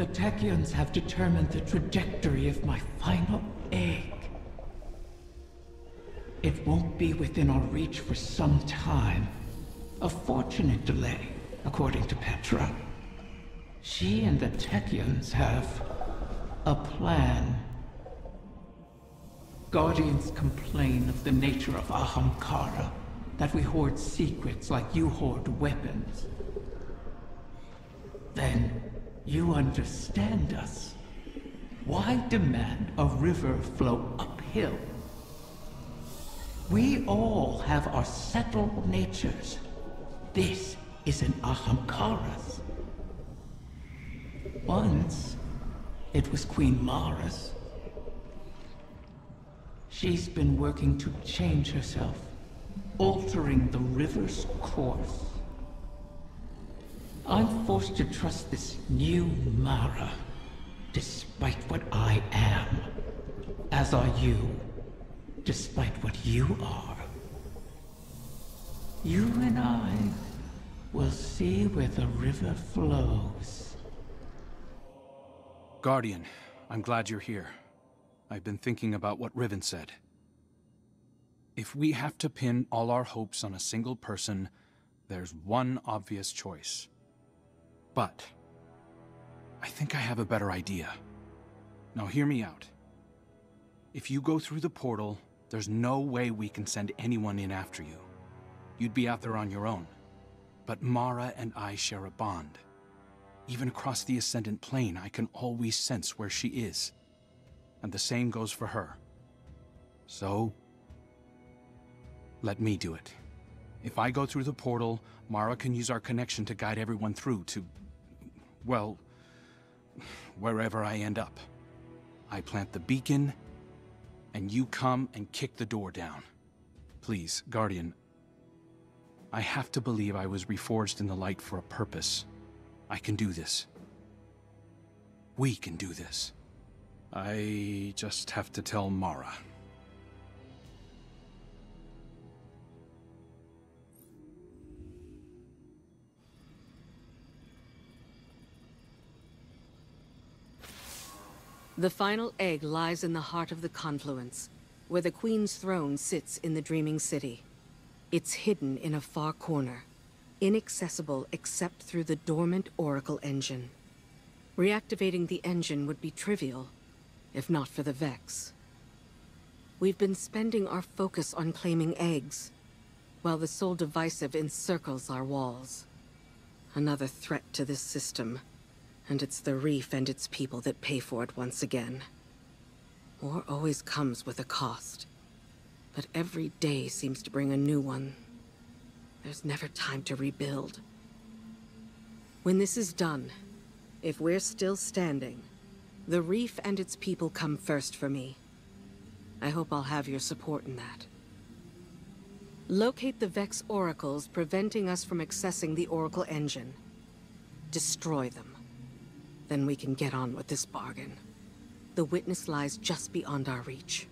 The Techians have determined the trajectory of my final egg. It won't be within our reach for some time. A fortunate delay, according to Petra. She and the Techians have a plan. Guardians complain of the nature of Ahamkara, that we hoard secrets like you hoard weapons. Then, you understand us. Why demand a river flow uphill? We all have our settled natures. This is an Ahamkara's. Once, it was Queen Mara's. She's been working to change herself, altering the river's course. I'm forced to trust this new Mara, despite what I am. As are you, despite what you are. You and I will see where the river flows. Guardian, I'm glad you're here. I've been thinking about what Riven said. If we have to pin all our hopes on a single person, there's one obvious choice. But I think I have a better idea. Now hear me out. If you go through the portal, there's no way we can send anyone in after you. You'd be out there on your own. But Mara and I share a bond. Even across the Ascendant Plane, I can always sense where she is. And the same goes for her. So, let me do it. If I go through the portal, Mara can use our connection to guide everyone through to, well, wherever I end up. I plant the beacon, and you come and kick the door down. Please, Guardian, I have to believe I was reforged in the light for a purpose. I can do this. We can do this. I just have to tell Mara. The final egg lies in the heart of the confluence, where the Queen's throne sits in the Dreaming City. It's hidden in a far corner, inaccessible except through the dormant Oracle engine. Reactivating the engine would be trivial, if not for the Vex. We've been spending our focus on claiming eggs, while the Soul Divisive encircles our walls. Another threat to this system, and it's the Reef and its people that pay for it once again. War always comes with a cost, but every day seems to bring a new one. There's never time to rebuild. When this is done, if we're still standing, the Reef and its people come first for me. I hope I'll have your support in that. Locate the Vex Oracles preventing us from accessing the Oracle engine. Destroy them. Then we can get on with this bargain. The witness lies just beyond our reach.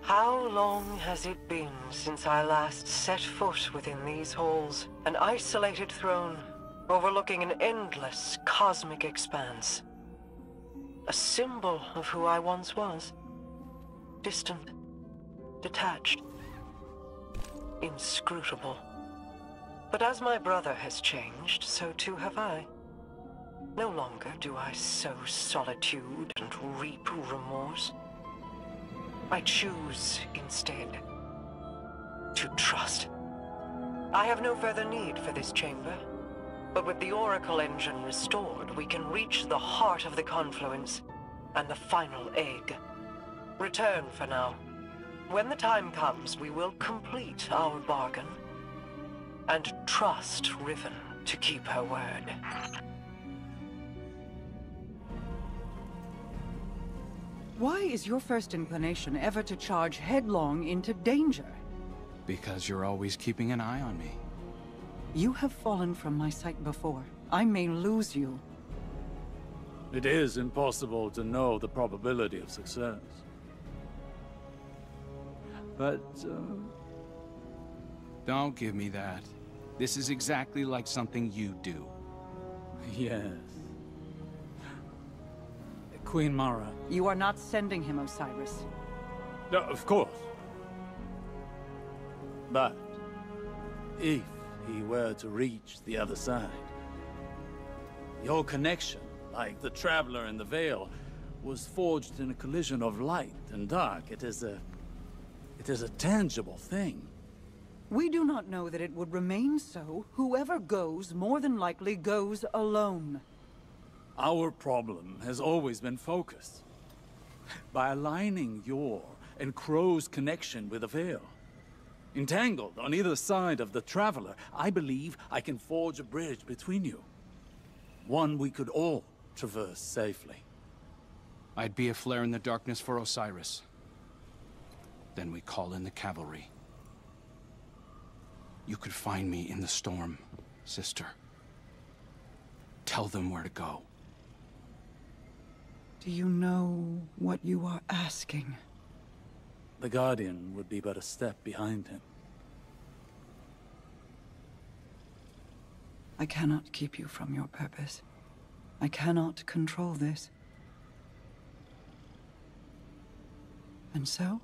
How long has it been since I last set foot within these halls? An isolated throne, overlooking an endless cosmic expanse. A symbol of who I once was. Distant, detached, inscrutable. But as my brother has changed, so too have I. No longer do I sow solitude and reap remorse. I choose, instead, to trust. I have no further need for this chamber, but with the Oracle engine restored, we can reach the heart of the confluence and the final egg. Return for now. When the time comes, we will complete our bargain and trust Riven to keep her word. Why is your first inclination ever to charge headlong into danger? Because you're always keeping an eye on me. You have fallen from my sight before. I may lose you. It is impossible to know the probability of success. But, Don't give me that. This is exactly like something you do. yes. Queen Mara. You are not sending him, Osiris. No, of course. But, if he were to reach the other side, your connection, like the Traveler in the Veil, was forged in a collision of light and dark. It is a tangible thing. We do not know that it would remain so. Whoever goes, more than likely goes alone. Our problem has always been focus. By aligning your and Crow's connection with the Veil. Entangled on either side of the Traveler, I believe I can forge a bridge between you. One we could all traverse safely. I'd be a flare in the darkness for Osiris. Then we call in the cavalry. You could find me in the storm, sister. Tell them where to go. Do you know what you are asking? The Guardian would be but a step behind him. I cannot keep you from your purpose. I cannot control this. And so,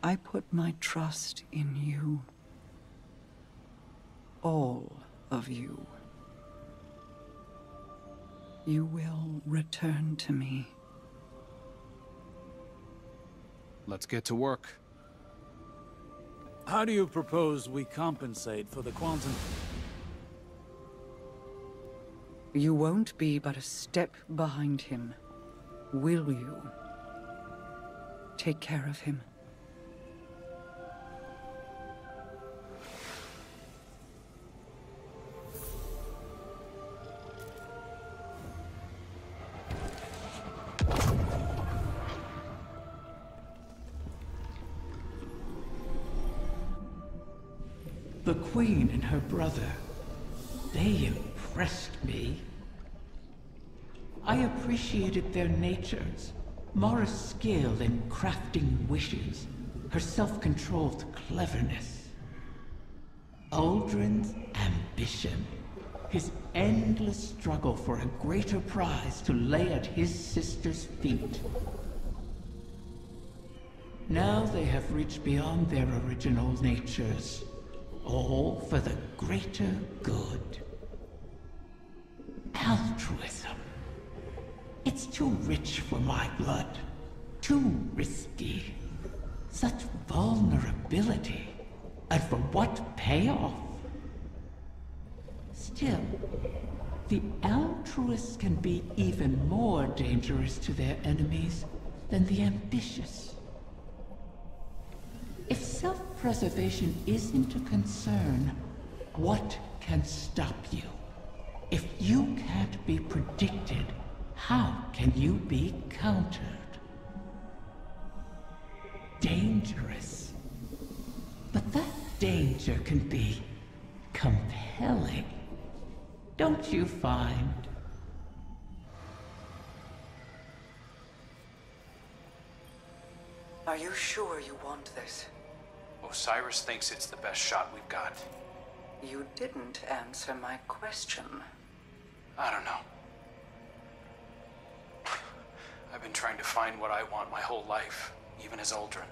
I put my trust in you. All of you. You will return to me. Let's get to work. How do you propose we compensate for the quantum? You won't be but a step behind him, will you? Take care of him. The Queen and her brother, they impressed me. I appreciated their natures, Mara's skill in crafting wishes, her self-controlled cleverness. Uldren's ambition, his endless struggle for a greater prize to lay at his sister's feet. Now they have reached beyond their original natures, all for the greater good. Altruism. It's too rich for my blood. Too risky. Such vulnerability. And for what payoff? Still, the altruists can be even more dangerous to their enemies than the ambitious. If self-preservation isn't a concern, what can stop you? If you can't be predicted, how can you be countered? Dangerous. But that danger can be compelling. Don't you find? Are you sure you want this? Osiris thinks it's the best shot we've got. You didn't answer my question. I don't know. I've been trying to find what I want my whole life, even as Uldren.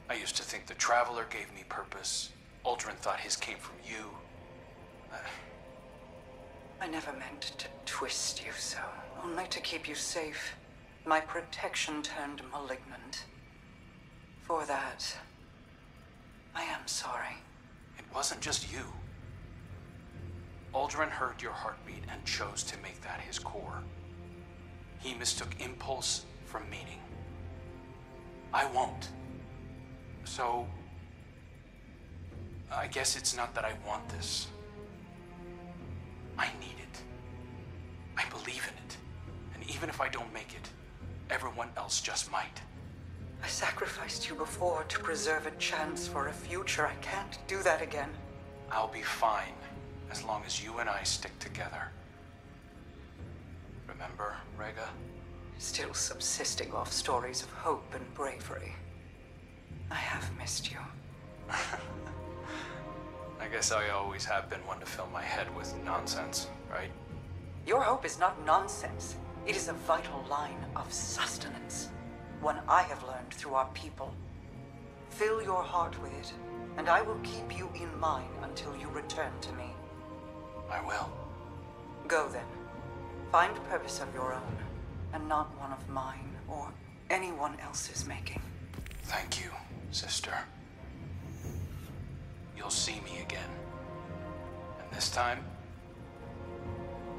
I used to think the Traveler gave me purpose. Uldren thought his came from you. I never meant to twist you so, only to keep you safe. My protection turned malignant. For that, I am sorry. It wasn't just you. Uldren heard your heartbeat and chose to make that his core. He mistook impulse from meaning. I won't. So, I guess it's not that I want this. I need it. I believe in it. And even if I don't make it, everyone else just might. I sacrificed you before to preserve a chance for a future. I can't do that again. I'll be fine, as long as you and I stick together. Remember, Rega? Still subsisting off stories of hope and bravery. I have missed you. I guess I always have been one to fill my head with nonsense, right? Your hope is not nonsense. It is a vital line of sustenance. One I have learned through our people. Fill your heart with it, and I will keep you in mine until you return to me. I will. Go then. Find a purpose of your own, and not one of mine or anyone else's making. Thank you, sister. You'll see me again. And this time,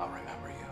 I'll remember you.